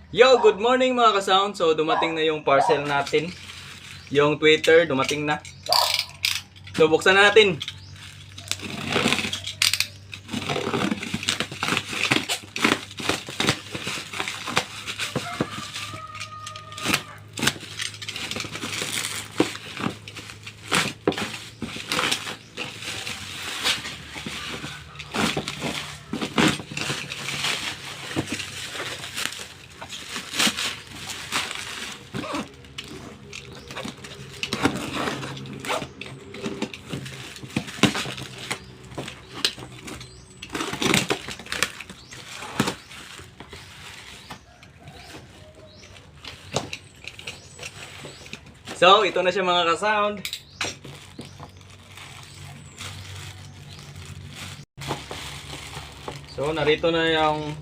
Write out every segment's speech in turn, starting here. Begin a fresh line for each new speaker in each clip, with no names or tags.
Yo, good morning mga ka-sound. So, dumating na yung parcel natin. Yung Twitter, dumating na. So, buksan na natin. So, ito na siya mga ka-sound. So, narito na yung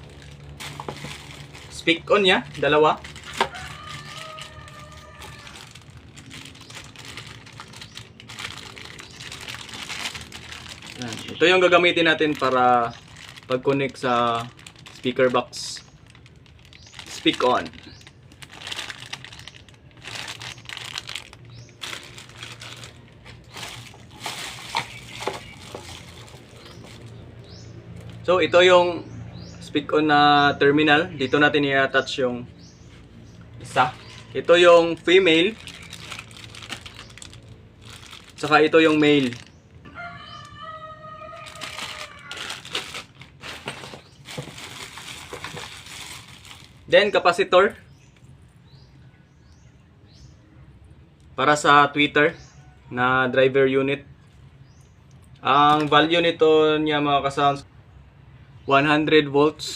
speak on niya, dalawa. Ito yung gagamitin natin para pag-connect sa speaker box. Speak on. So, ito yung speak on na terminal. Dito natin i-attach yung isa. Ito yung female. Saka ito yung male. Then, capacitor. Para sa tweeter na driver unit. Ang value nito niya mga ka-sounds, 100 volts.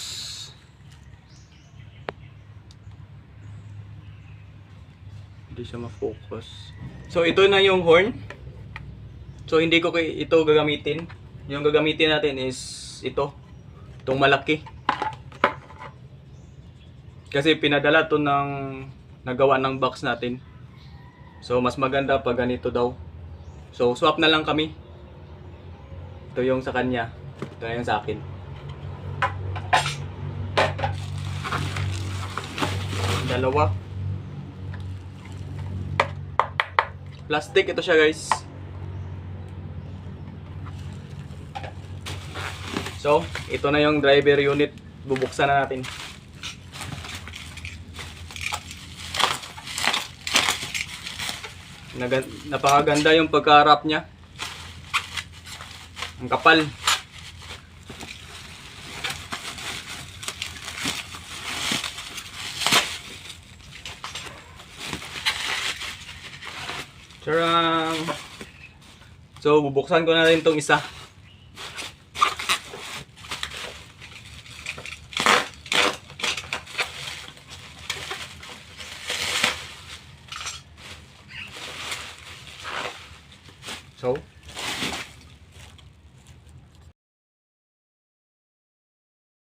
Hindi siya ma-focus. So, ito na yung horn. So, hindi ko ito gagamitin. Yung gagamitin natin is ito. Itong malaki. Kasi pinadala to ng nagawa ng box natin. So, mas maganda pag ganito daw. So, swap na lang kami. Ito yung sa kanya. Ito na yung sa akin. Dalawa. Plastic ito siya guys. So, ito na yung driver unit. Bubuksan na natin. Napakaganda yung pagka-wrap niya. Ang kapal. Charang! So, bubuksan ko na rin itong isa. So,